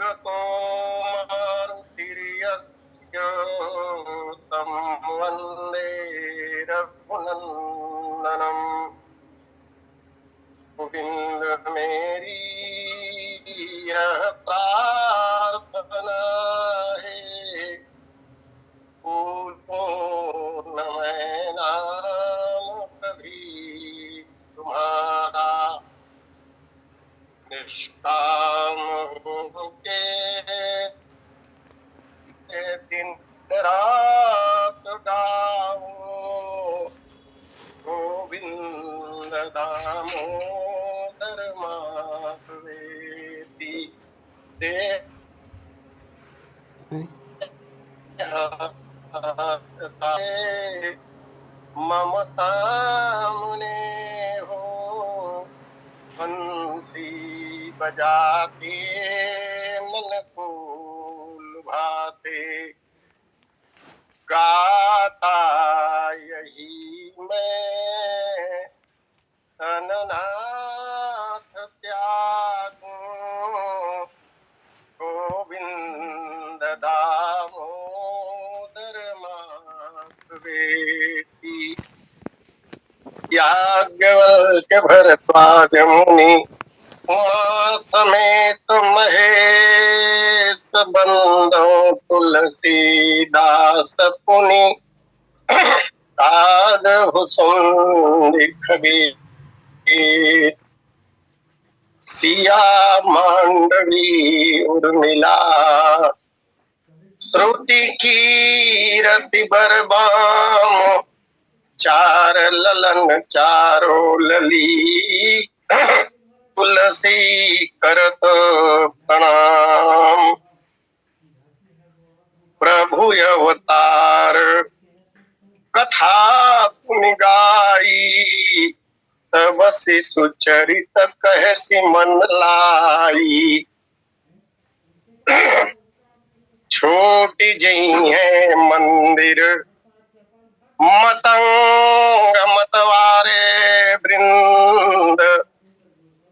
पुरतो मारुतिर्यस्य तं वन्दे रघुनन्दनम्। गोविन्द मेरी यह प्रार्थना है, पूर्ण मैं नाम कभी तुम्हारा निष्काम होके दिन रात गाऊं गोविंद दामोदर माधवेति दे मम सामने हो बंसी बजाते मन को लुभाते, गाता यही मैं अननाथ त्यागूं गोविंद दामोदर माधवेति। याज्ञवल्क्य भरद्वाज मुनि उमा समेत महेश बंदो तुलसीदास पुनि काग हुसुंद खगेश सिया मांडवी उर्मिला श्रुति कीरति बरबाम चार ललन चारो लली तुलसी करत प्रणाम। प्रभु अवतार कथा पुनि गाई तब शिशु चरित कहसी मन लाई। छोटी जई है मंदिर मतंग मतवारे वृंद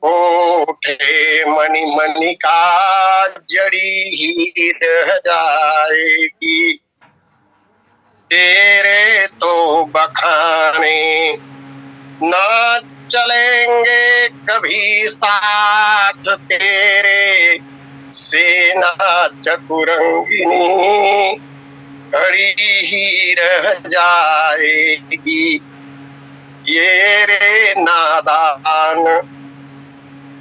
ओठे मणि मणिका जड़ी ही रह जाएगी। तेरे तो बखाने ना चलेंगे कभी साथ तेरे, सेना चतुरंगिनी खड़ी ही रह जाएगी। ये रे नादान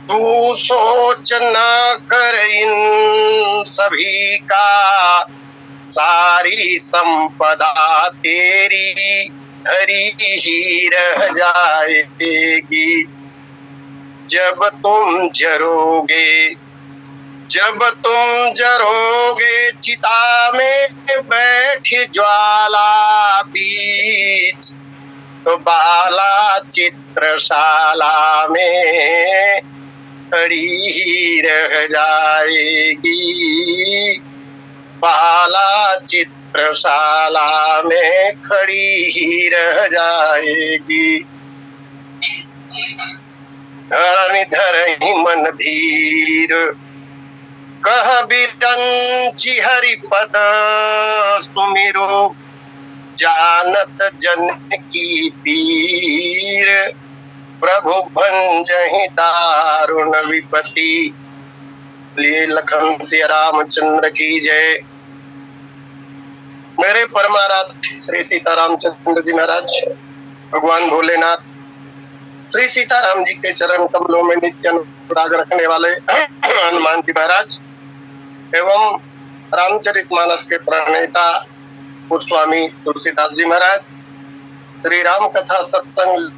तू सोच न कर इन सभी का, सारी संपदा तेरी धरी ही रह जाएगी। जब तुम जरोगे चिता में बैठ ज्वाला बीच, तो बाला चित्रशाला में खड़ी ही रह जाएगी। बाला चित्रशाला में खड़ी ही रह जाएगी। धरणिधर ही मन धीर कह बिटंची हरिपद सुमिरो, जानत जन की पीर प्रभु भंजहि दारुण विपति। लिए लखन सिया रामचंद्र की जय। मेरे परमाराध्य श्री सीतारामचंद्र जी महाराज, भगवान भोलेनाथ श्री सीताराम जी के चरण कमलों में नित्य अनुराग रखने वाले हनुमान जी महाराज एवं रामचरितमानस के प्रणेता गोस्वामी तुलसीदास जी महाराज, श्री राम कथा सत्संग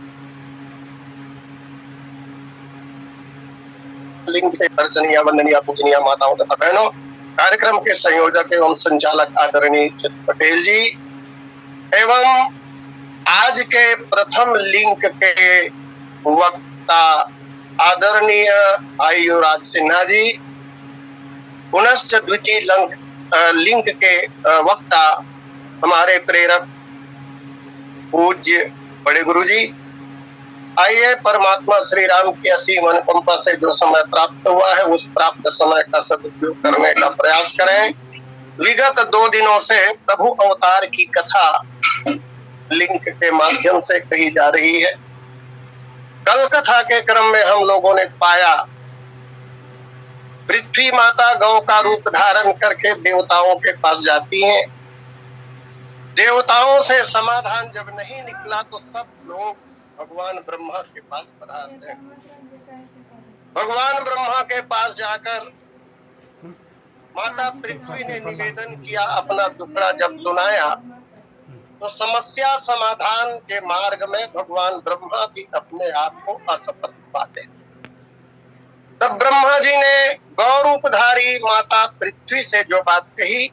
लिंग से अर्चनीय वंदनीय पूजनीय माताओं तथा बहनों, कार्यक्रम के संयोजक एवं संचालक आदरणीय पटेल जी एवं आज के प्रथम लिंक के वक्ता आदरणीय आयुराज सिन्हा जी, पुनश्च द्वितीय लिंक के वक्ता हमारे प्रेरक पूज्य बड़े गुरु जी, आइए परमात्मा श्री राम की असीम अनुकंपा से जो समय प्राप्त हुआ है उस प्राप्त समय का सदुपयोग करने का प्रयास करें। विगत 2 दिनों से प्रभु अवतार की कथा लिंक के माध्यम से कही जा रही है। कल कथा के क्रम में हम लोगों ने पाया पृथ्वी माता गौ का रूप धारण करके देवताओं के पास जाती हैं। देवताओं से समाधान जब नहीं निकला तो सब लोग भगवान ब्रह्मा के पास पधारते हैं। भगवान ब्रह्मा के पास जाकर माता पृथ्वी ने निवेदन किया, अपना दुखड़ा जब सुनाया तो समस्या समाधान के मार्ग में भगवान ब्रह्मा भी अपने आप को असफल पाते। तब ब्रह्मा जी ने गौ रूपधारी माता पृथ्वी से जो बात कही,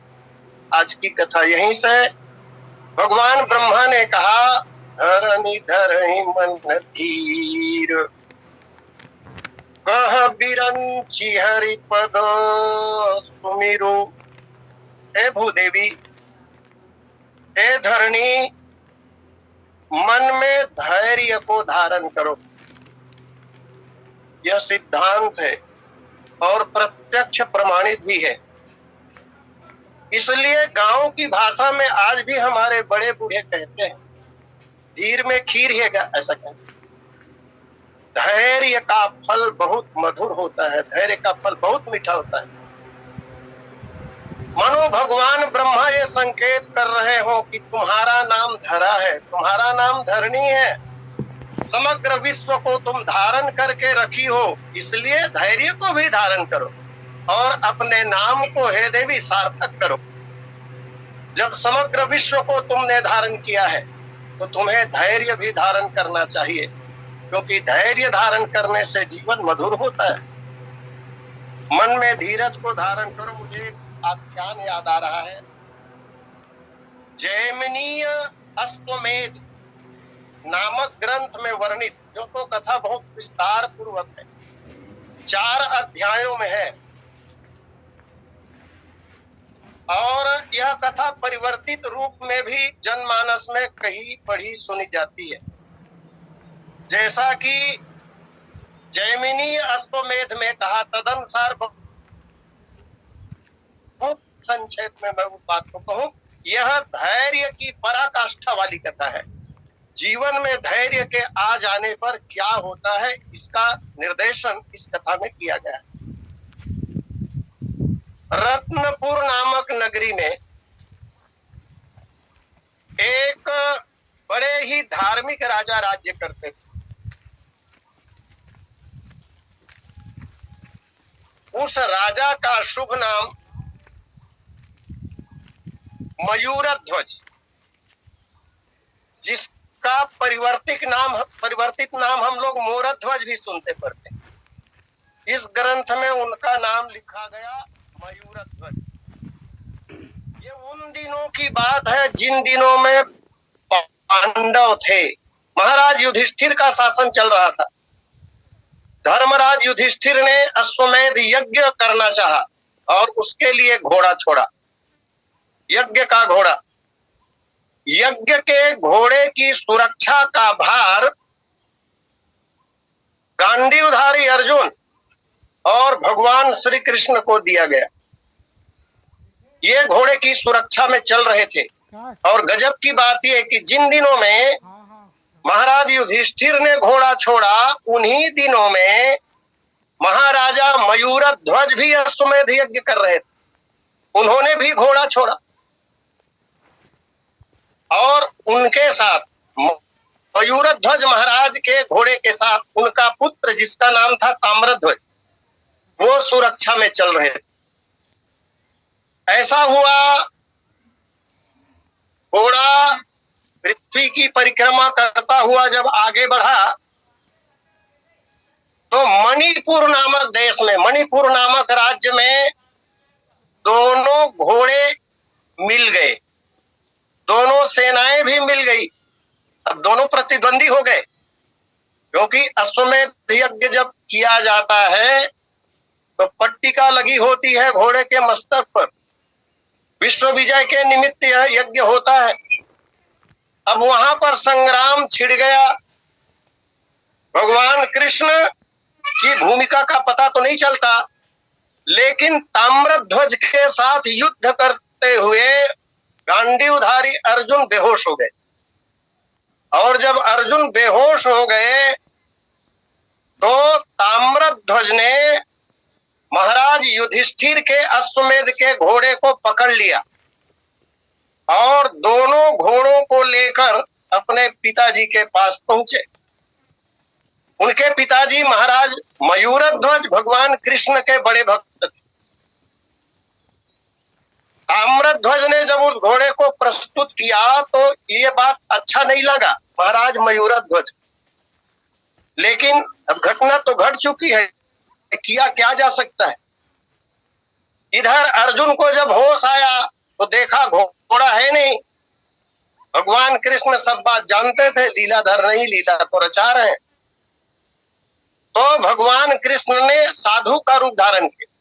आज की कथा यहीं से। भगवान ब्रह्मा ने कहा, धरणी धरणी मन धीर, कह बिरंची हरि पद सुमिरु। हे भूदेवी, हे धरणी, मन में धैर्य को धारण करो। यह सिद्धांत है और प्रत्यक्ष प्रमाणित भी है। इसलिए गांव की भाषा में आज भी हमारे बड़े बूढ़े कहते हैं, धीर में खीर है, ऐसा कहते हैं। धैर्य का फल बहुत मधुर होता है, धैर्य का फल बहुत मीठा होता है। मानो भगवान ब्रह्मा ये संकेत कर रहे हो कि तुम्हारा नाम धरा है, तुम्हारा नाम धरणी है, समग्र विश्व को तुम धारण करके रखी हो, इसलिए धैर्य को भी धारण करो और अपने नाम को हे देवी सार्थक करो। जब समग्र विश्व को तुमने धारण किया है तो तुम्हें धैर्य भी धारण करना चाहिए, क्योंकि धैर्य धारण करने से जीवन मधुर होता है। मन में धीरज को धारण करो। मुझे एक आख्यान याद आ रहा है, जैमिनीय अश्वमेध नामक ग्रंथ में वर्णित, जो तो कथा बहुत विस्तार पूर्वक है, 4 अध्यायों में है और यह कथा परिवर्तित रूप में भी जनमानस में कही पढ़ी सुनी जाती है। जैसा कि जैमिनी अश्वमेध में कहा, तदनुसार बहुत संक्षेप में मैं उस बात को कहूं, यह धैर्य की पराकाष्ठा वाली कथा है। जीवन में धैर्य के आ जाने पर क्या होता है, इसका निर्देशन इस कथा में किया गया है। रत्नपुर नामक नगरी में एक बड़े ही धार्मिक राजा राज्य करते थे। उस राजा का शुभ नाम मयूरध्वज, जिसका परिवर्तित नाम हम लोग मोरध्वज भी सुनते पढ़ते। इस ग्रंथ में उनका नाम लिखा गया मयूरध्वज। ये उन दिनों की बात है जिन दिनों में पांडव थे, महाराज युधिष्ठिर का शासन चल रहा था। धर्मराज युधिष्ठिर ने अश्वमेध यज्ञ करना चाहा और उसके लिए घोड़ा छोड़ा, यज्ञ का घोड़ा। यज्ञ के घोड़े की सुरक्षा का भार गांडीवधारी अर्जुन और भगवान श्री कृष्ण को दिया गया। ये घोड़े की सुरक्षा में चल रहे थे और गजब की बात यह कि जिन दिनों में महाराज युधिष्ठिर ने घोड़ा छोड़ा, उन्हीं दिनों में महाराजा मयूरध्वज भी अश्वमेध यज्ञ कर रहे थे। उन्होंने भी घोड़ा छोड़ा और उनके साथ मयूरध्वज महाराज के घोड़े के साथ उनका पुत्र, जिसका नाम था ताम्रध्वज, वो सुरक्षा में चल रहे थे। ऐसा हुआ, घोड़ा पृथ्वी की परिक्रमा करता हुआ जब आगे बढ़ा तो मणिपुर नामक देश में, मणिपुर नामक राज्य में दोनों घोड़े मिल गए, दोनों सेनाएं भी मिल गई। अब दोनों प्रतिद्वंदी हो गए, क्योंकि अश्वमेध यज्ञ जब किया जाता है तो पट्टिका लगी होती है घोड़े के मस्तक पर, विश्व विजय के निमित्त यह यज्ञ होता है। अब वहां पर संग्राम छिड़ गया। भगवान कृष्ण की भूमिका का पता तो नहीं चलता, लेकिन ताम्रध्वज के साथ युद्ध करते हुए गांडीवधारी अर्जुन बेहोश हो गए। और जब अर्जुन बेहोश हो गए तो ताम्रध्वज ने महाराज युधिष्ठिर के अश्वमेध के घोड़े को पकड़ लिया और दोनों घोड़ों को लेकर अपने पिताजी के पास पहुंचे। उनके पिताजी महाराज मयूरध्वज भगवान कृष्ण के बड़े भक्त थे। ताम्रध्वज ने जब उस घोड़े को प्रस्तुत किया तो ये बात अच्छा नहीं लगा महाराज मयूरध्वज, लेकिन अब घटना तो घट चुकी है, किया क्या जा सकता है। इधर अर्जुन को जब होश आया तो देखा घोड़ा है नहीं। भगवान कृष्ण सब बात जानते थे, लीलाधर नहीं, लीला तो रचा रहे हैं। तो भगवान कृष्ण ने साधु का रूप धारण किया,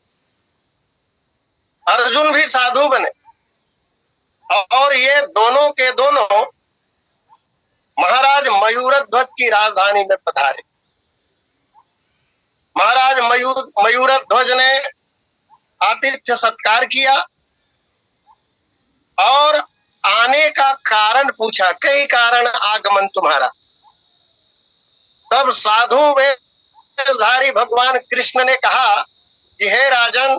अर्जुन भी साधु बने और ये दोनों के दोनों महाराज मयूरध्वज की राजधानी में पधारे। महाराज मयूरध्वज ने आतिथ्य सत्कार किया और आने का कारण पूछा, कई कारण आगमन तुम्हारा। तब साधु वेशधारी भगवान कृष्ण ने कहा कि हे राजन,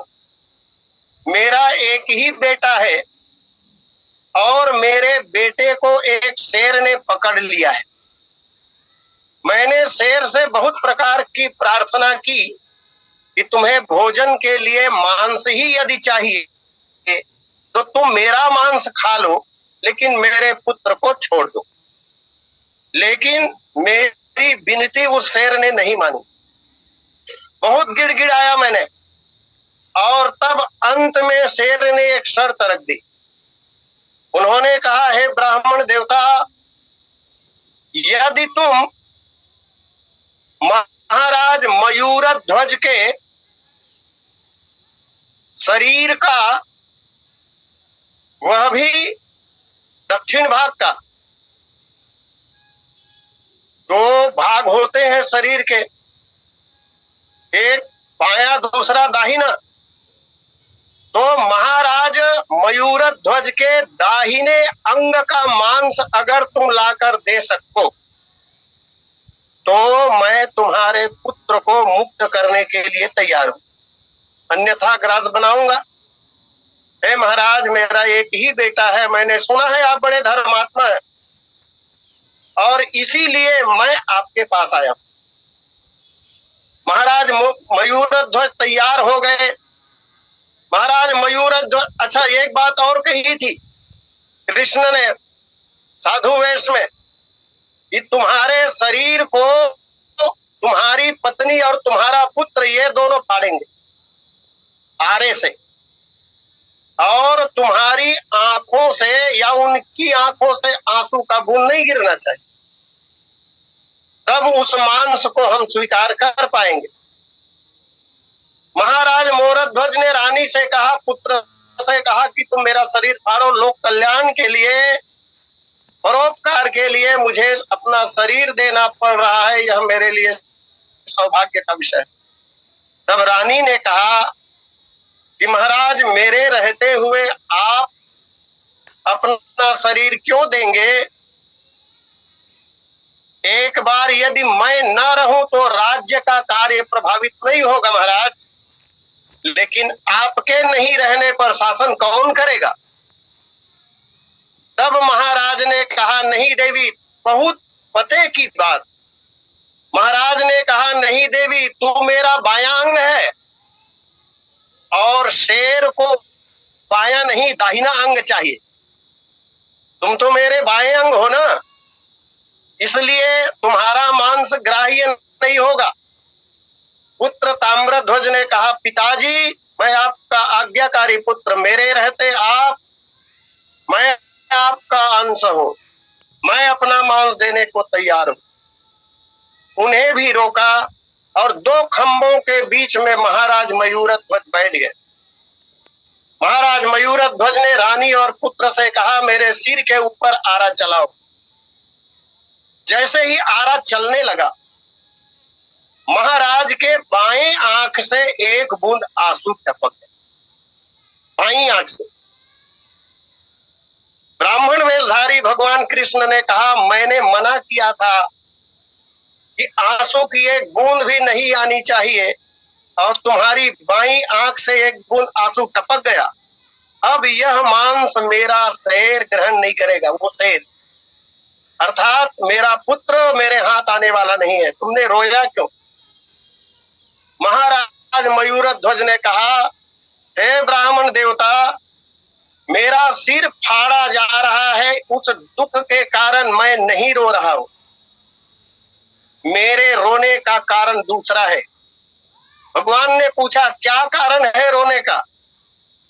मेरा एक ही बेटा है और मेरे बेटे को एक शेर ने पकड़ लिया है। मैंने शेर से बहुत प्रकार की प्रार्थना की कि तुम्हें भोजन के लिए मांस ही यदि चाहिए तो तुम मेरा मांस खा लो, लेकिन मेरे पुत्र को छोड़ दो। लेकिन मेरी विनती उस शेर ने नहीं मानी। बहुत गिड़गिड़ाया मैंने और तब अंत में शेर ने एक शर्त रख दी। उन्होंने कहा, हे ब्राह्मण देवता, यदि तुम महाराज मयूरध्वज के शरीर का, वह भी दक्षिण भाग का, दो भाग होते हैं शरीर के, एक बायां दूसरा दाहिना, तो महाराज मयूरध्वज के दाहिने अंग का मांस अगर तुम लाकर दे सको तो मैं तुम्हारे पुत्र को मुक्त करने के लिए तैयार हूं, अन्यथा ग्रास बनाऊंगा। हे महाराज, मेरा एक ही बेटा है, मैंने सुना है आप बड़े धर्मात्मा हैं और इसीलिए मैं आपके पास आया। महाराज मयूरध्वज तैयार हो गए। महाराज मयूरध्वज, अच्छा एक बात और कही थी कृष्ण ने साधु वेश में कि तुम्हारे शरीर को तुम्हारी पत्नी और तुम्हारा पुत्र ये दोनों फाड़ेंगे आरे से, और तुम्हारी आंखों से या उनकी आंखों से आंसू का बूंद नहीं गिरना चाहिए, तब उस मांस को हम स्वीकार कर पाएंगे। महाराज मयूरध्वज ने रानी से कहा, पुत्र से कहा कि तुम मेरा शरीर फाड़ो, लोक कल्याण के लिए, परोपकार के लिए मुझे अपना शरीर देना पड़ रहा है, यह मेरे लिए सौभाग्य का विषय है। तब रानी ने कहा कि महाराज, मेरे रहते हुए आप अपना शरीर क्यों देंगे? एक बार यदि मैं न रहूं तो राज्य का कार्य प्रभावित नहीं होगा महाराज, लेकिन आपके नहीं रहने पर शासन कौन करेगा? तब महाराज ने कहा, नहीं देवी, बहुत पते की बात। महाराज ने कहा, नहीं देवी, तू मेरा बायां अंग है और शेर को बायां नहीं दाहिना अंग चाहिए। तुम तो मेरे बाएं अंग हो ना, इसलिए तुम्हारा मांस ग्राह्य नहीं होगा। पुत्र ताम्रध्वज ने कहा, पिताजी, मैं आपका आज्ञाकारी पुत्र, मेरे रहते मैं आपका अंश हूं, मैं अपना मांस देने को तैयार हूं। उन्हें भी रोका और दो खंभों के बीच में महाराज मयूरध्वज बैठ गए। महाराज मयूरध्वज ने रानी और पुत्र से कहा, मेरे सिर के ऊपर आरा चलाओ। जैसे ही आरा चलने लगा महाराज के बाएं आंख से एक बूंद आंसू टपक गए, बाईं आंख से। ब्राह्मण वेशधारी भगवान कृष्ण ने कहा, मैंने मना किया था कि आंसू की एक बूंद भी नहीं आनी चाहिए, और तुम्हारी बाईं आंख से एक बूंद आंसू टपक गया। अब यह मांस मेरा शरीर ग्रहण नहीं करेगा। वो शरीर अर्थात मेरा पुत्र मेरे हाथ आने वाला नहीं है। तुमने रोया क्यों? महाराज मयूरध्वज ने कहा, हे ब्राह्मण देवता, मेरा सिर फाड़ा जा रहा है, उस दुख के कारण मैं नहीं रो रहा हूं। मेरे रोने का कारण दूसरा है। भगवान ने पूछा, क्या कारण है रोने का?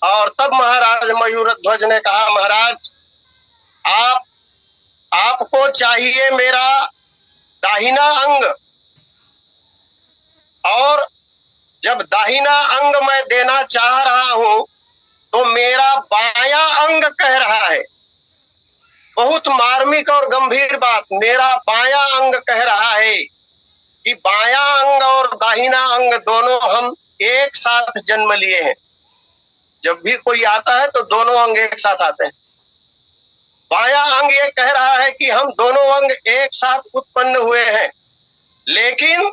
और तब महाराज मयूरध्वज ने कहा, महाराज आपको चाहिए मेरा दाहिना अंग, और जब दाहिना अंग मैं देना चाह रहा हूं तो मेरा बायां अंग कह रहा है, बहुत मार्मिक और गंभीर बात, मेरा बायां अंग कह रहा है कि बायां अंग और दाहिना अंग दोनों हम एक साथ जन्म लिए हैं। जब भी कोई आता है तो दोनों अंग एक साथ आते हैं। बायां अंग ये कह रहा है कि हम दोनों अंग एक साथ उत्पन्न हुए हैं, लेकिन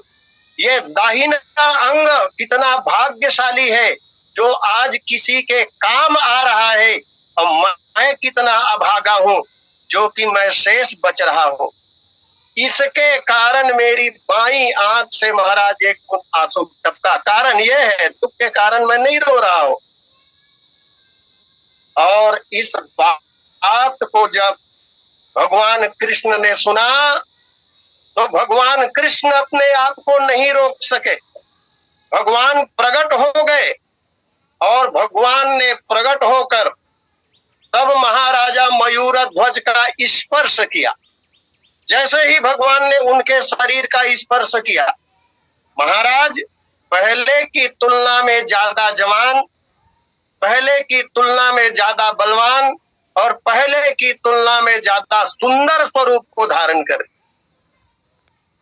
ये दाहिना अंग कितना भाग्यशाली है जो आज किसी के काम आ रहा है, और मैं कितना अभागा हूं जो कि मैं शेष बच रहा हूं। इसके कारण मेरी बाईं आंख से महाराज एक आंसू टपका। कारण यह है, दुख के कारण मैं नहीं रो रहा हूं। और इस बात को जब भगवान कृष्ण ने सुना तो भगवान कृष्ण अपने आप को नहीं रोक सके। भगवान प्रकट हो गए, और भगवान ने प्रकट होकर तब महाराजा मयूरध्वज का स्पर्श किया। जैसे ही भगवान ने उनके शरीर का स्पर्श किया, महाराज पहले की तुलना में ज्यादा जवान, पहले की तुलना में ज्यादा बलवान, और पहले की तुलना में ज्यादा सुंदर स्वरूप को धारण कर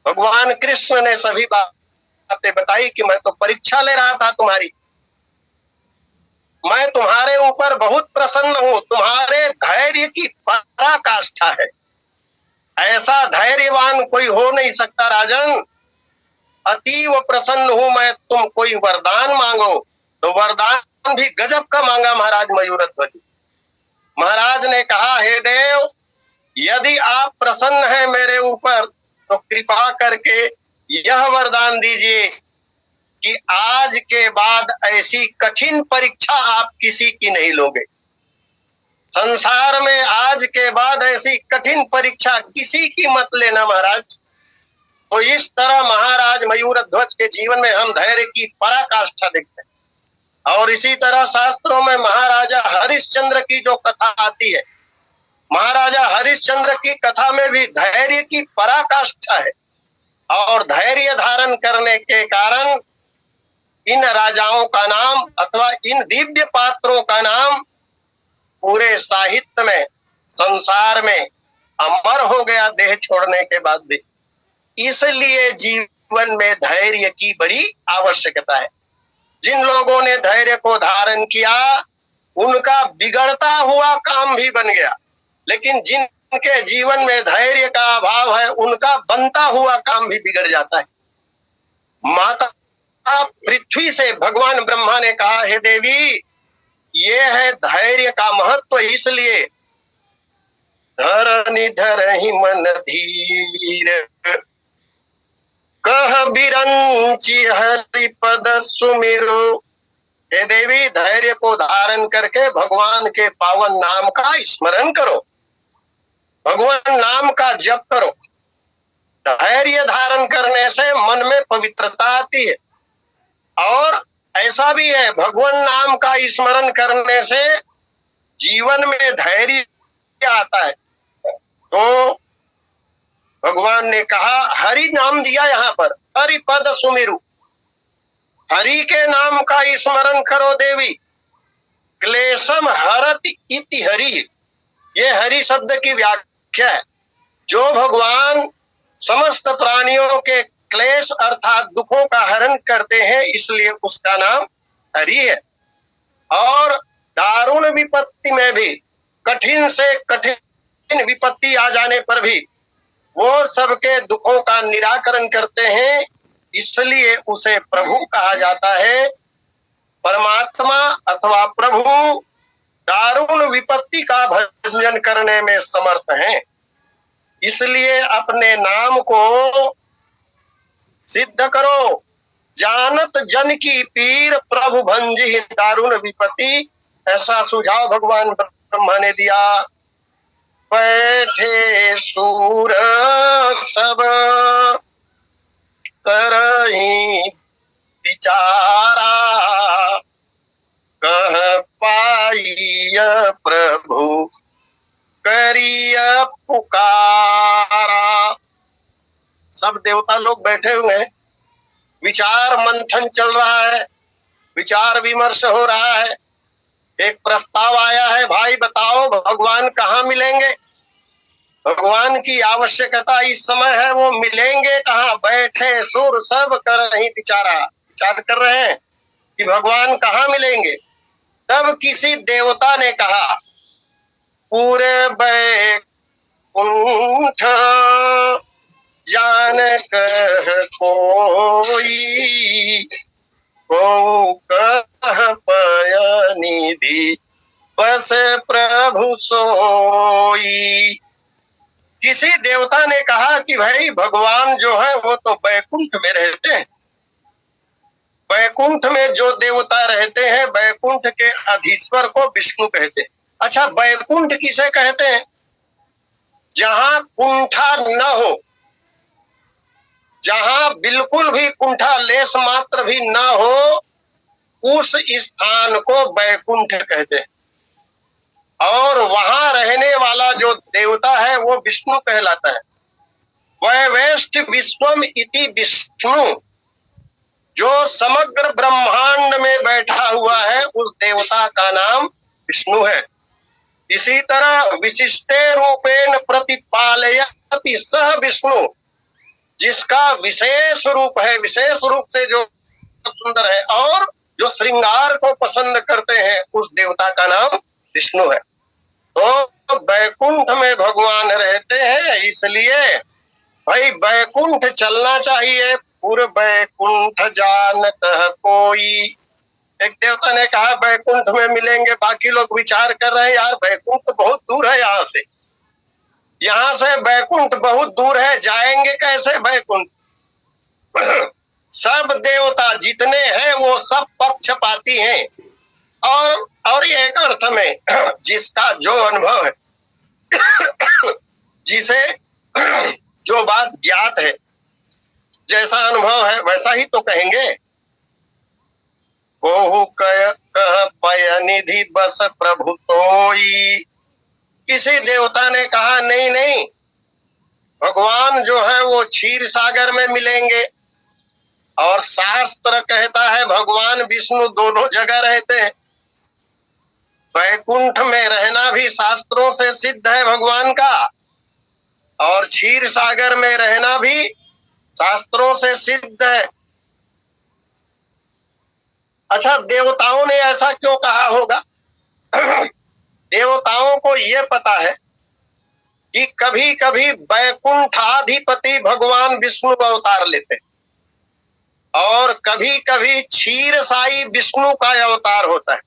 भगवान कृष्ण ने सभी बातें बताई कि मैं तो परीक्षा ले रहा था तुम्हारी, मैं तुम्हारे ऊपर बहुत प्रसन्न हूं, तुम्हारे धैर्य की पराकाष्ठा है, ऐसा धैर्यवान कोई हो नहीं सकता राजन। अतीव प्रसन्न हूं मैं, तुम कोई वरदान मांगो। तो वरदान भी गजब का मांगा महाराज मयूरध्वज। महाराज ने कहा, हे देव, यदि आप प्रसन्न हैं मेरे ऊपर तो कृपा करके यह वरदान दीजिए कि आज के बाद ऐसी कठिन परीक्षा आप किसी की नहीं लोगे। संसार में आज के बाद ऐसी कठिन परीक्षा किसी की मत लेना महाराज। तो इस तरह महाराज मयूरध्वज के जीवन में हम धैर्य की पराकाष्ठा देखते हैं। और इसी तरह शास्त्रों में महाराजा हरिश्चंद्र की जो कथा आती है, महाराजा हरिश्चंद्र की कथा में भी धैर्य की पराकाष्ठा है। और धैर्य धारण करने के कारण इन राजाओं का नाम अथवा इन दिव्य पात्रों का नाम पूरे साहित्य में, संसार में अमर हो गया देह छोड़ने के बाद भी। इसलिए जीवन में धैर्य की बड़ी आवश्यकता है। जिन लोगों ने धैर्य को धारण किया उनका बिगड़ता हुआ काम भी बन गया, लेकिन जिनके जीवन में धैर्य का अभाव है उनका बनता हुआ काम भी बिगड़ जाता है। माता पृथ्वी से भगवान ब्रह्मा ने कहा, हे देवी, ये है धैर्य का महत्व। इसलिए धरनी धरहि मन धीर, कह बिरंचि हरि पद सुमिरो। हे देवी, धैर्य को धारण करके भगवान के पावन नाम का स्मरण करो, भगवान नाम का जप करो। धैर्य धारण करने से मन में पवित्रता आती है। और ऐसा भी है, भगवान नाम का स्मरण करने से जीवन में धैर्य आता है। तो भगवान ने कहा, हरि नाम दिया यहाँ पर, हरि पद सुमिरु, हरि के नाम का स्मरण करो देवी। क्लेशम हरति इति हरि, ये हरि शब्द की व्याख्या है। जो भगवान समस्त प्राणियों के क्लेश अर्थात दुखों का हरण करते हैं, इसलिए उसका नाम हरि है। और दारुण विपत्ति में भी, कठिन से कठिन विपत्ति आ जाने पर भी वो सबके दुखों का निराकरण करते हैं, इसलिए उसे प्रभु कहा जाता है। परमात्मा अथवा प्रभु दारुण विपत्ति का भंजन करने में समर्थ हैं, इसलिए अपने नाम को सिद्ध करो। जानत जन की पीर प्रभु भंजी दारुण विपत्ति, ऐसा सुझाव भगवान ब्रह्मा ने दिया। बैठे सूर सब करहीं विचारा, कह पाइय प्रभु करिय पुकारा। सब देवता लोग बैठे हुए हैं, विचार मंथन चल रहा है, विचार विमर्श हो रहा है। एक प्रस्ताव आया है, भाई बताओ भगवान कहाँ मिलेंगे, भगवान की आवश्यकता इस समय है, वो मिलेंगे कहाँ। बैठे सुर सब करहीं विचारा, विचार कर रहे हैं कि भगवान कहाँ मिलेंगे। तब किसी देवता ने कहा, पूरे बैकुंठ जान कह कोई, को कह पय निधि बस प्रभु सोई। किसी देवता ने कहा कि भाई भगवान जो है वो तो बैकुंठ में रहते हैं, बैकुंठ में जो देवता रहते हैं, बैकुंठ के अधीश्वर को विष्णु कहते हैं। अच्छा, बैकुंठ किसे कहते हैं? जहां कुंठा न हो, जहां बिल्कुल भी कुंठा लेस मात्र भी न हो, उस स्थान को बैकुंठ कहते हैं। और वहां रहने वाला जो देवता है वो विष्णु कहलाता है। वैवेष्ट विश्वम इति विष्णु, जो समग्र ब्रह्मांड में बैठा हुआ है, उस देवता का नाम विष्णु है। इसी तरह विशिष्टे रूपेण प्रतिपालयति सह विष्णु, जिसका विशेष रूप है, विशेष रूप से जो सुंदर है और जो श्रृंगार को पसंद करते हैं, उस देवता का नाम विष्णु है। तो बैकुंठ में भगवान रहते हैं, इसलिए भाई बैकुंठ चलना चाहिए। पूरे बैकुंठ जान कह कोई, एक देवता ने कहा बैकुंठ में मिलेंगे, बाकी लोग विचार कर रहे हैं यार बैकुंठ तो बहुत दूर है यहाँ से, यहाँ से बैकुंठ बहुत दूर है, जाएंगे कैसे बैकुंठ। सब देवता जितने हैं वो सब पक्षपाती हैं, और एक अर्थ में जिसका जो अनुभव है, जिसे जो बात ज्ञात है, जैसा अनुभव है वैसा ही तो कहेंगे। कोहु कह पय निधि बस प्रभु सोई। किसी देवता ने कहा नहीं नहीं, भगवान जो है वो क्षीर सागर में मिलेंगे, और शास्त्र कहता है भगवान विष्णु दोनों जगह रहते हैं। वैकुंठ में रहना भी शास्त्रों से सिद्ध है भगवान का, और क्षीर सागर में रहना भी शास्त्रों से सिद्ध है। अच्छा, देवताओं ने ऐसा क्यों कहा होगा? देवताओं को ये पता है कि कभी कभी वैकुंठाधिपति भगवान विष्णु का अवतार लेते हैं और कभी कभी क्षीरसाई विष्णु का अवतार होता है।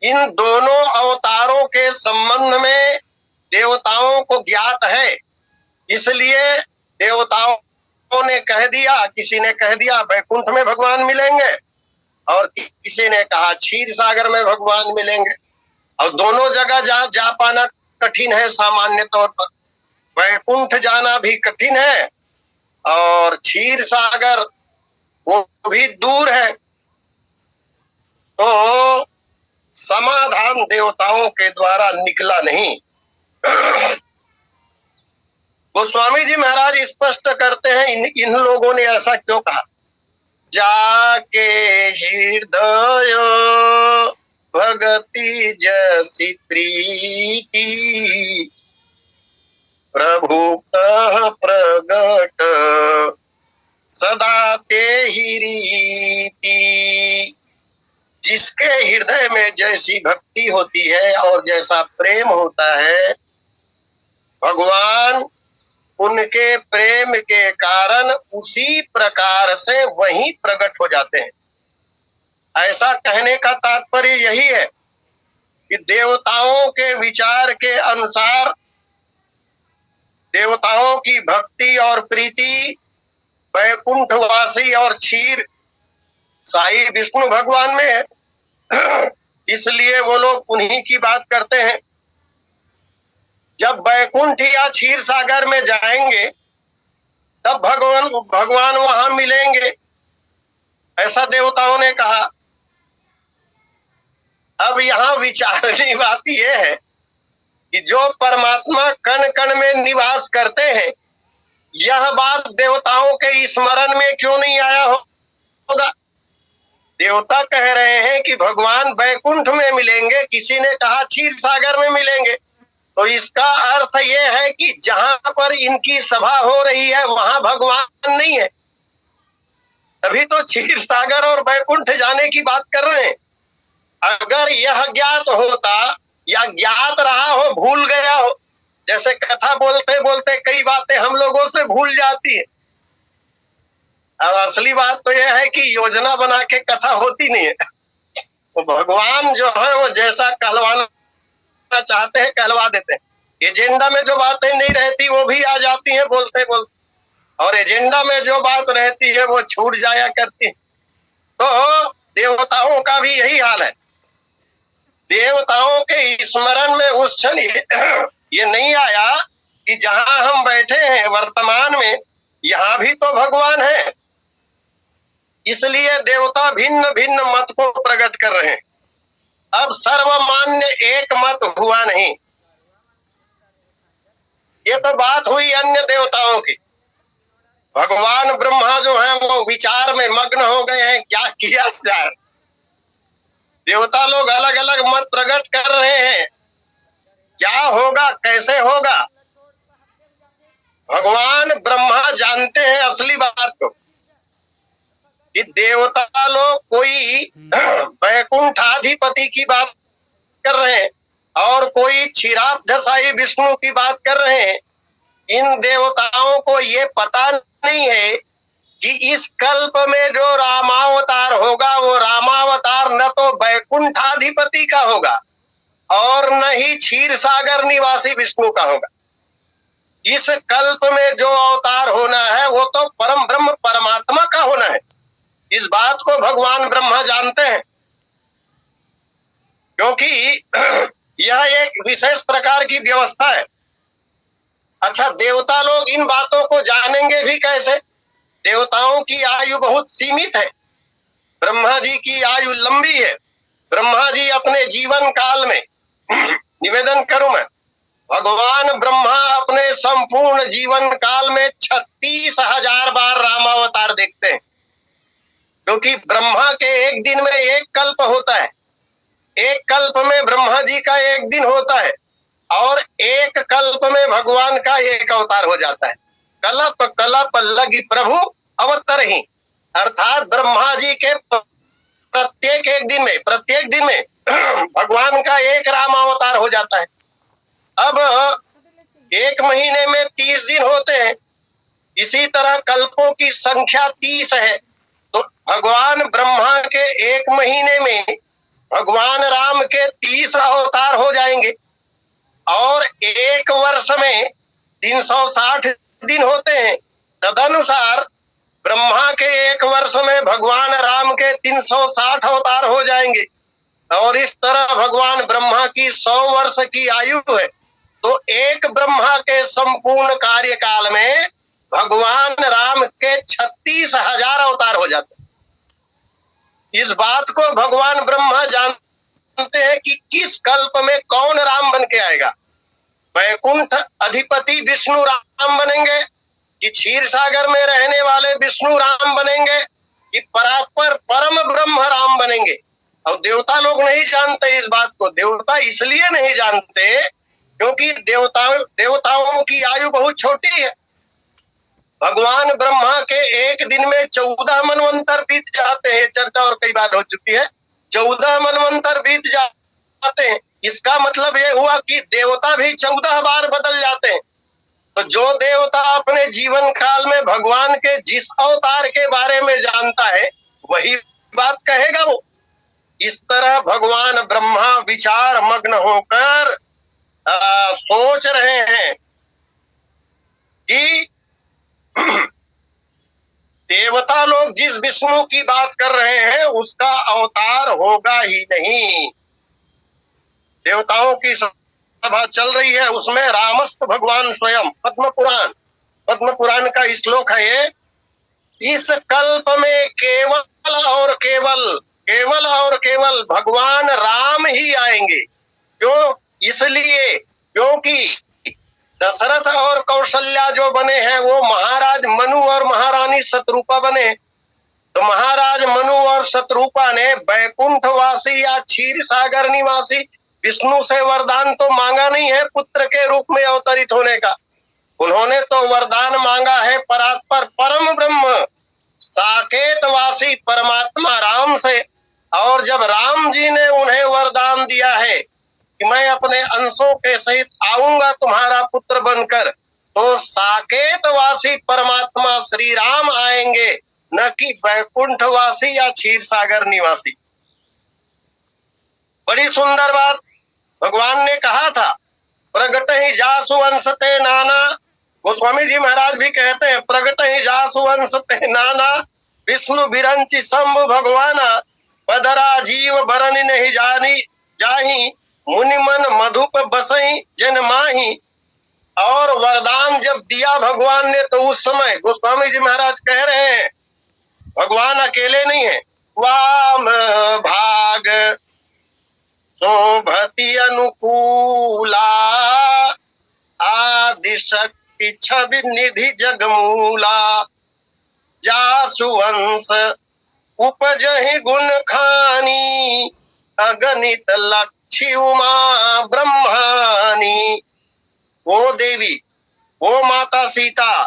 इन दोनों अवतारों के संबंध में देवताओं को ज्ञात है, इसलिए देवताओं ने कह दिया, किसी ने कह दिया वैकुंठ में भगवान मिलेंगे और किसी ने कहा क्षीर सागर में भगवान मिलेंगे। और दोनों जगह जा पाना कठिन है सामान्य तौर पर, वैकुंठ जाना भी कठिन है और क्षीर सागर वो भी दूर है। तो समाधान देवताओं के द्वारा निकला नहीं। गोस्वामी जी महाराज स्पष्ट करते हैं इन लोगों ने ऐसा क्यों कहा। जाके हृदय भगति जसी प्रीति, प्रभु कह प्रगट सदा ते ही रीति। जिसके हृदय में जैसी भक्ति होती है और जैसा प्रेम होता है, भगवान उनके प्रेम के कारण उसी प्रकार से वहीं प्रकट हो जाते हैं। ऐसा कहने का तात्पर्य यही है कि देवताओं के विचार के अनुसार देवताओं की भक्ति और प्रीति वैकुंठवासी और क्षीर साई विष्णु भगवान में है। इसलिए वो लोग उन्हीं की बात करते हैं। जब वैकुंठ या क्षीर सागर में जाएंगे तब भगवान वहां मिलेंगे, ऐसा देवताओं ने कहा। अब यहाँ विचारने बात यह है कि जो परमात्मा कण कण में निवास करते हैं, यह बात देवताओं के स्मरण में क्यों नहीं आया होगा? देवता कह रहे हैं कि भगवान वैकुंठ में मिलेंगे, किसी ने कहा क्षीर सागर में मिलेंगे, तो इसका अर्थ यह है कि जहां पर इनकी सभा हो रही है वहां भगवान नहीं है, तभी तो क्षीर सागर और वैकुंठ जाने की बात कर रहे हैं। अगर यह ज्ञात होता या ज्ञात रहा हो, भूल गया हो, जैसे कथा बोलते बोलते कई बातें हम लोगों से भूल जाती है। अब असली बात तो यह है कि योजना बना के कथा होती नहीं है। तो भगवान जो है वो जैसा कहलवाना चाहते हैं कहलवा देते हैं। एजेंडा में जो बातें नहीं रहती वो भी आ जाती हैं बोलते बोलते, और एजेंडा में जो बात रहती है वो छूट जाया करती है। तो देवताओं का भी यही हाल है। देवताओं के स्मरण में उस क्षण ये नहीं आया कि जहां हम बैठे हैं वर्तमान में, यहाँ भी तो भगवान है। इसलिए देवता भिन्न भिन्न मत को प्रकट कर रहे हैं। अब सर्वमान्य एक मत हुआ नहीं। ये तो बात हुई अन्य देवताओं की। भगवान ब्रह्मा जो है वो विचार में मग्न हो गए हैं, क्या किया जाए। देवता लोग अलग अलग मत प्रकट कर रहे हैं, क्या होगा कैसे होगा। भगवान ब्रह्मा जानते हैं असली बात को कि देवता लोग कोई वैकुंठाधिपति की बात कर रहे हैं और कोई क्षीराब्धसाई विष्णु की बात कर रहे हैं। इन देवताओं को ये पता नहीं है कि इस कल्प में जो रामावतार होगा वो रामावतार न तो वैकुंठाधिपति का होगा और न ही क्षीर सागर निवासी विष्णु का होगा। इस कल्प में जो अवतार होना है वो तो परम ब्रह्म परमात्मा का होना है। इस बात को भगवान ब्रह्मा जानते हैं, क्योंकि यह एक विशेष प्रकार की व्यवस्था है। अच्छा, देवता लोग इन बातों को जानेंगे भी कैसे? देवताओं की आयु बहुत सीमित है, ब्रह्मा जी की आयु लंबी है। ब्रह्मा जी अपने जीवन काल में निवेदन करूं मैं, भगवान ब्रह्मा अपने संपूर्ण जीवन काल में 36,000 बार रामावतार देखते हैं, क्योंकि ब्रह्मा के एक दिन में एक कल्प होता है। एक कल्प में ब्रह्मा जी का एक दिन होता है और एक कल्प में भगवान का एक अवतार हो जाता है। कलप कलप लगी प्रभु अवतर ही, अर्थात ब्रह्मा जी के प्रत्येक दिन में भगवान का एक राम अवतार हो जाता है। अब एक महीने में 30 दिन होते हैं, इसी तरह कल्पों की संख्या 30 है। तो भगवान ब्रह्मा के एक महीने में भगवान राम के 30 अवतार हो जाएंगे और एक वर्ष में 360 दिन होते हैं। तदनुसार ब्रह्मा के एक वर्ष में भगवान राम के 360 अवतार हो जाएंगे और इस तरह भगवान ब्रह्मा की 100 वर्ष की आयु है। तो एक ब्रह्मा के संपूर्ण कार्यकाल में भगवान राम के 36,000 अवतार हो जाते हैं। इस बात को भगवान ब्रह्मा जानते हैं कि किस कल्प में कौन राम बन के आएगा। वैकुंठ अधिपति विष्णु राम बनेंगे कि क्षीर सागर में रहने वाले विष्णु राम बनेंगे कि परात्पर परम ब्रह्म राम बनेंगे। और देवता लोग नहीं जानते इस बात को। देवता इसलिए नहीं जानते क्योंकि देवताओं की आयु बहुत छोटी है। भगवान ब्रह्मा के एक दिन में 14 मनवंतर बीत जाते हैं। चर्चा और कई बार हो चुकी है, 14 मनवंतर बीत जाते हैं। इसका मतलब ये हुआ कि देवता भी 14 बार बदल जाते हैं। तो जो देवता अपने जीवन काल में भगवान के जिस अवतार के बारे में जानता है वही बात कहेगा वो। इस तरह भगवान ब्रह्मा विचार मग्न होकर सोच रहे हैं कि देवता लोग जिस विष्णु की बात कर रहे हैं उसका अवतार होगा ही नहीं। देवताओं की सभा चल रही है, उसमें रामस्त भगवान स्वयं। पद्म पुराण का श्लोक है ये, इस कल्प में केवल और केवल भगवान राम ही आएंगे। क्यों? इसलिए क्योंकि दशरथ और कौशल्या जो बने हैं वो महाराज मनु और महारानी शत्रुपा बने। तो महाराज मनु और शत्रुपा ने बैकुंठवासी या क्षीर सागर निवासी विष्णु से वरदान तो मांगा नहीं है पुत्र के रूप में अवतरित होने का। उन्होंने तो वरदान मांगा है परात्पर परम ब्रह्म साकेतवासी परमात्मा राम से। और जब राम जी ने उन्हें वरदान दिया है कि मैं अपने अंशों के सहित आऊंगा तुम्हारा पुत्र बनकर, तो साकेतवासी परमात्मा श्री राम आएंगे, न कि बैकुंठवासी या क्षीर सागर निवासी। बड़ी सुंदर बात भगवान ने कहा था, प्रगट ही जासु अंशते नाना। गोस्वामी जी महाराज भी कहते हैं, प्रगट ही जासु अंशते नाना विष्णु बिरंचि शंभु भगवाना पदरा जीव बरन नहीं जाही मुनि मन मधुप बसई जन माही। और वरदान जब दिया भगवान ने तो उस समय गोस्वामी जी महाराज कह रहे हैं भगवान अकेले नहीं है, वाम भाग शोभति अनुकूला आदि शक्ति छवि निधि जगमूला जासुवंश उपजहि गुण खानी अगणित लक्ष्य उमा ब्रह्मानी। वो देवी, वो माता सीता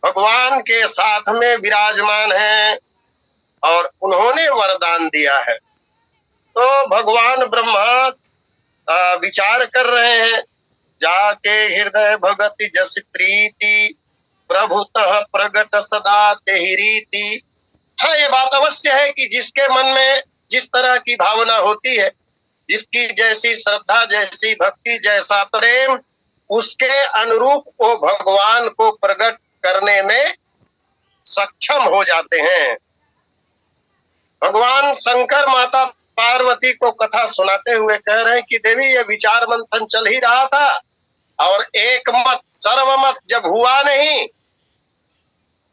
भगवान के साथ में विराजमान है और उन्होंने वरदान दिया है। तो भगवान ब्रह्मा विचार कर रहे हैं, जाके हृदय भगति जस प्रीति प्रभुतः प्रगट सदा तेहि रीति। हाँ, ये बात अवश्य है कि जिसके मन में जिस तरह की भावना होती है, जिसकी जैसी श्रद्धा, जैसी भक्ति, जैसा प्रेम, उसके अनुरूप वो भगवान को प्रकट करने में सक्षम हो जाते हैं। भगवान शंकर माता पार्वती को कथा सुनाते हुए कह रहे हैं कि देवी ये विचार मंथन चल ही रहा था और एक मत सर्वमत जब हुआ नहीं,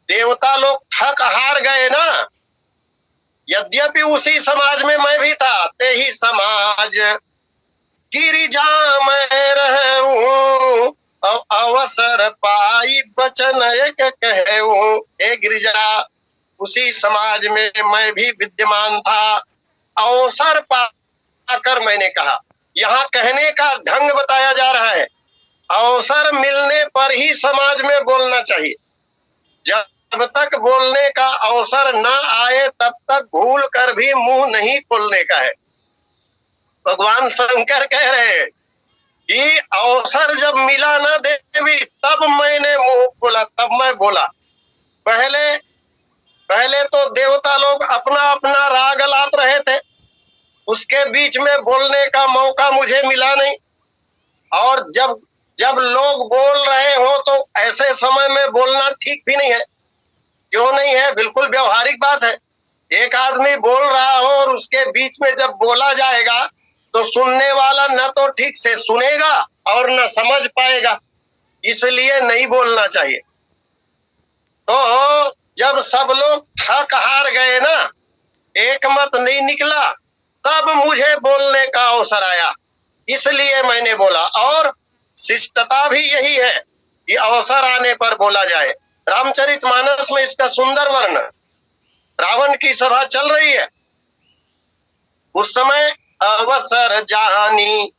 देवता लोग थक हार गए ना। यद्यपि उसी समाज में मैं भी था, ते ही समाज गिरिजा मैं रहूं अवसर पाई बचन एक कहूं। हे गिरिजा, उसी समाज में मैं भी विद्यमान था, अवसर पाकर मैंने कहा। यहाँ कहने का ढंग बताया जा रहा है, अवसर मिलने पर ही समाज में बोलना चाहिए। जब तक बोलने का अवसर न आए तब तक भूल कर भी मुंह नहीं खोलने का है। भगवान शंकर कह रहे हैं कि अवसर जब मिला ना देवी, तब मैंने मुंह खोला, तब मैं बोला। पहले तो देवता लोग अपना अपना राग लाप रहे थे, उसके बीच में बोलने का मौका मुझे मिला नहीं। और जब लोग बोल रहे हो तो ऐसे समय में बोलना ठीक भी नहीं है। क्यों नहीं है? बिल्कुल व्यवहारिक बात है। एक आदमी बोल रहा हो और उसके बीच में जब बोला जाएगा तो सुनने वाला न तो ठीक से सुनेगा और न समझ पाएगा, इसलिए नहीं बोलना चाहिए। तो जब सब लोग थक हार गए ना, एक मत नहीं निकला, तब मुझे बोलने का अवसर आया, इसलिए मैंने बोला। और शिष्टता भी यही है कि अवसर आने पर बोला जाए। रामचरितमानस में इसका सुंदर वर्णन, रावण की सभा चल रही है, उस समय अवसर जानी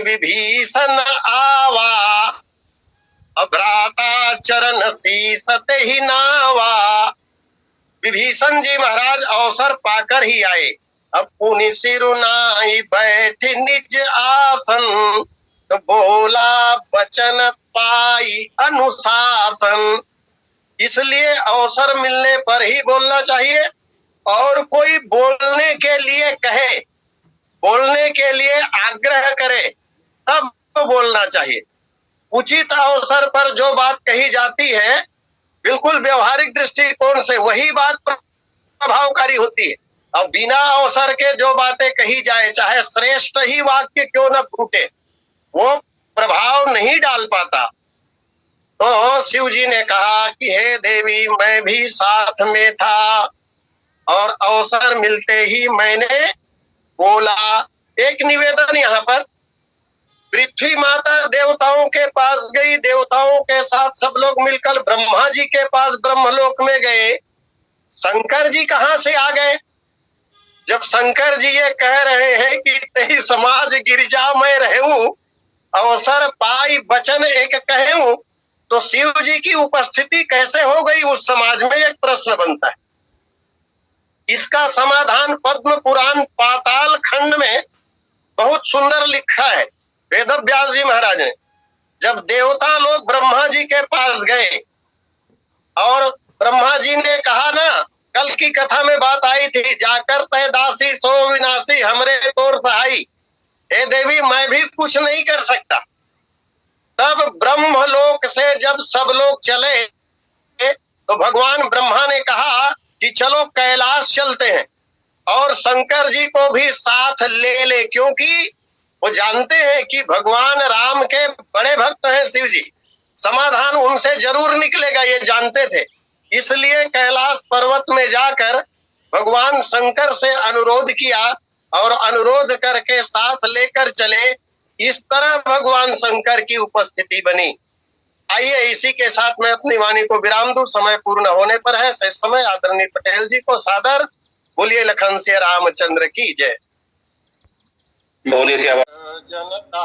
विभीषण आवा अभ्राता चरण सीसते ही नावा। विभीषण जी महाराज अवसर पाकर ही आए। अब पुनि सिरुनाई बैठे निज आसन, तो बोला वचन पाई अनुशासन। इसलिए अवसर मिलने पर ही बोलना चाहिए, और कोई बोलने के लिए कहे, बोलने के लिए आग्रह करे, तब बोलना चाहिए। उचित अवसर पर जो बात कही जाती है, बिल्कुल व्यवहारिक दृष्टिकोण से वही बात प्रभावकारी होती है। अब बिना अवसर के जो बातें कही जाए, चाहे श्रेष्ठ ही वाक्य क्यों न फूटे, वो प्रभाव नहीं डाल पाता। तो शिव जी ने कहा कि हे देवी, मैं भी साथ में था और अवसर मिलते ही मैंने बोला। एक निवेदन यहाँ पर, पृथ्वी माता देवताओं के पास गई, देवताओं के साथ सब लोग मिलकर ब्रह्मा जी के पास ब्रह्मलोक में गए। शंकर जी कहाँ से आ गए? जब शंकर जी ये कह रहे हैं कि तेरी समाज गिरिजा में रहूं, अवसर पाई वचन एक कहूं, तो शिव जी की उपस्थिति कैसे हो गई उस समाज में, एक प्रश्न बनता है। इसका समाधान पद्म पुराण पाताल खंड में बहुत सुंदर लिखा है वेद व्यास जी महाराज ने। जब देवता लोग ब्रह्मा जी के पास गए और ब्रह्मा जी ने कहा ना, कल की कथा में बात आई थी, जाकर तय दासी सो विनाशी हमरे तोर सहाई। हे देवी, मैं भी कुछ नहीं कर सकता। तब ब्रह्मलोक से जब सब लोग चले तो भगवान ब्रह्मा ने कहा कि चलो कैलाश चलते हैं, और शंकर जी को भी साथ ले ले, क्योंकि वो जानते हैं कि भगवान राम के बड़े भक्त हैं शिव जी, समाधान उनसे जरूर निकलेगा, ये जानते थे। इसलिए कैलाश पर्वत में जाकर भगवान शंकर से अनुरोध किया और अनुरोध करके साथ लेकर चले। इस तरह भगवान शंकर की उपस्थिति बनी। आइए इसी के साथ मैं अपनी वाणी को विराम दूं, समय पूर्ण होने पर है। शेष समय आदरणीय पटेल जी को सादर। बोलिए लखन से रामचंद्र की जय। बोलिए जनता